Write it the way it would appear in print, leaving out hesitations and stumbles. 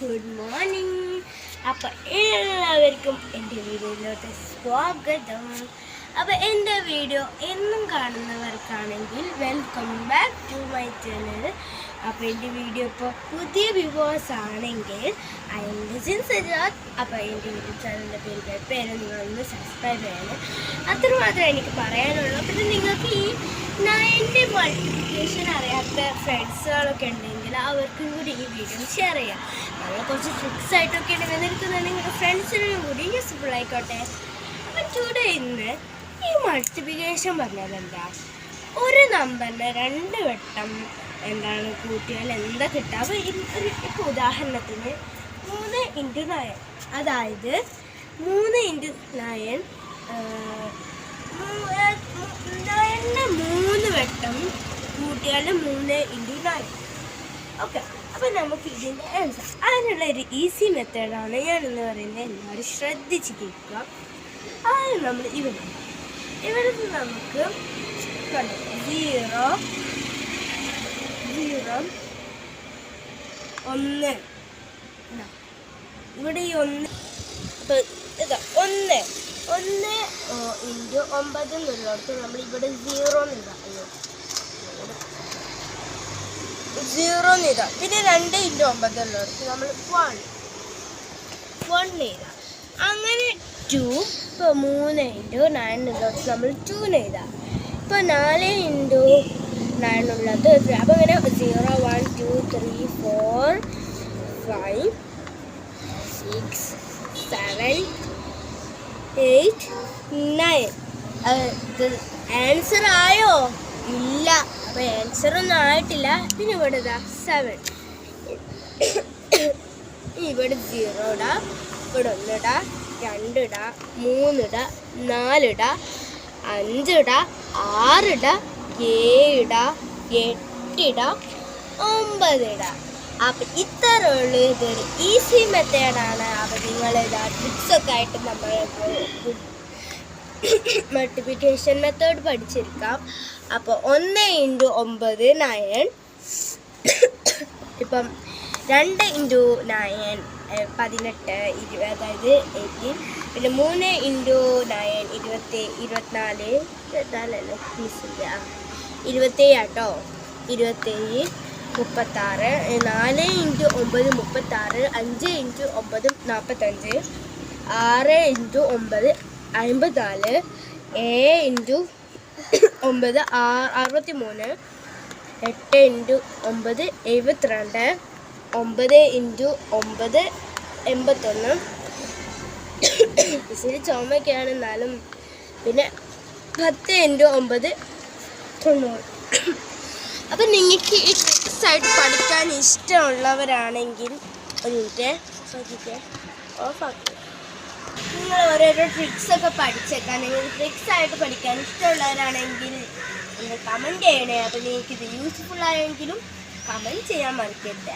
Good morning. അപ്പം എല്ലാവർക്കും എൻ്റെ വീഡിയോയിലോട്ട് സ്വാഗതം. അപ്പം എൻ്റെ വീഡിയോ എന്നും കാണുന്നവർക്കാണെങ്കിൽ welcome back to my channel. അപ്പോൾ എൻ്റെ വീഡിയോ ഇപ്പോൾ പുതിയ വ്യൂവേഴ്സ് ആണെങ്കിൽ സജാദ്. അപ്പോൾ എൻ്റെ യൂട്യൂബ് ചാനലിൻ്റെ പേര് നിങ്ങളൊന്ന് സബ്സ്ക്രൈബ് ചെയ്യണം. അത്രമാത്രം എനിക്ക് പറയാനുള്ളൂ. പിന്നെ നിങ്ങൾക്ക് ഈ 9 മൾട്ടിപ്ലിക്കേഷൻ അറിയാത്ത ഫ്രണ്ട്സുകളൊക്കെ ഉണ്ടെങ്കിൽ അവർക്കും കൂടി ഈ വീഡിയോ ഷെയർ ചെയ്യാം. നമ്മൾ കുറച്ച് ട്രിക്സ് ആയിട്ടൊക്കെ നിൽക്കുന്നുണ്ടെങ്കിൽ നിങ്ങളുടെ ഫ്രണ്ട്സിനും കൂടി യൂസ്ഫുൾ ആയിക്കോട്ടെ. അപ്പം ഇന്ന് ഈ മൾട്ടിപ്ലിക്കേഷൻ പറഞ്ഞാൽ എന്താ, ഒരു നമ്പറിന് 2 വട്ടം കൂട്ടിയാൽ എന്താ കിട്ടുക. അപ്പോൾ ഇപ്പോൾ ഉദാഹരണത്തിന് 3 × 9, അതായത് 3 × 9 3 വട്ടം കൂട്ടിയാൽ 3 × 9. ഓക്കെ, അപ്പോൾ നമുക്ക് ഇതിൻ്റെ ആൻസർ. അതിനുള്ള ഒരു ഈസി മെത്തേഡാണ് ഞാനെന്ന് പറയുന്നത്. എല്ലാവരും ശ്രദ്ധിച്ച് കേൾക്കുക. ആദ്യം നമ്മൾ ഇവിടെ നമുക്ക് 0 0 1 ഇവിടെ ഈ 1. അപ്പോൾ ഇതാ 1 × 9 എന്നുള്ളടത്ത് നമ്മൾ ഇവിടെ 0 എഴുതാം. 0 എഴുതാം. പിന്നെ 2 × 9 ഉള്ളടത്ത് നമ്മൾ 1 എഴുതാം. അങ്ങനെ 2. ഇപ്പോൾ 3 × 9 ഉള്ളടത്ത് നമ്മൾ 2 എഴുതാം. ഇപ്പോൾ 4 × 9 ഉള്ളത്. അപ്പോൾ അങ്ങനെ 0 1 2 3 4 5 6 7 8 9. ആൻസർ ആയോ? ഇല്ല. അപ്പോൾ ആൻസറൊന്നും ആയിട്ടില്ല. പിന്നെ ഇവിടെ 7. ഇവിടെ 0 ഇടാം, ഇവിടെ 1 ഇടാം, 2 ഇടാം, 3 ഇടാം, 4 ഇടാം, 5 ഇടാം, 6 ഇടാം, 7 ഇടാം, 8 ഇടാം, 9 ഇടാം. അപ്പം ഇത്തരമുള്ള ഇതൊരു ഈസി മെത്തേഡാണ്. അപ്പം നിങ്ങളിതാ ട്രിക്സൊക്കെ ആയിട്ട് നമ്മൾ മൾട്ടിപ്ലിക്കേഷൻ മെത്തേഡ് പഠിച്ചിരിക്കാം. അപ്പോൾ 1 × 9 9. ഇപ്പം 2 × 9 18 20, അതായത് 18. പിന്നെ 3 × 9 24 27 ആട്ടോ, 27 36. 4 × 9 36. 5 × 9 45. 6 × 9 54. 7 × 9 63. 8 × 9 72. 9 × 9 81. ഇച്ചിരി ചുമയൊക്കെയാണ് എന്നാലും. പിന്നെ 10 × 9 90. അപ്പം നിങ്ങൾക്ക് ഈ ട്രിക്സായിട്ട് പഠിക്കാൻ ഇഷ്ടമുള്ളവരാണെങ്കിൽ ഒരു മിനിറ്റ് ശ്രദ്ധിക്കുക, ഓഫാക്കുക. നിങ്ങൾ ഓരോരോ ട്രിക്സൊക്കെ പഠിച്ചേക്കാൻ, നിങ്ങൾ ട്രിക്സായിട്ട് പഠിക്കാൻ ഇഷ്ടമുള്ളവരാണെങ്കിൽ നിങ്ങൾ കമൻറ്റ് ചെയ്യണേ. അപ്പോൾ നിങ്ങൾക്കിത് യൂസ്ഫുൾ ആയെങ്കിലും കമൻറ്റ് ചെയ്യാൻ മറക്കരുത്.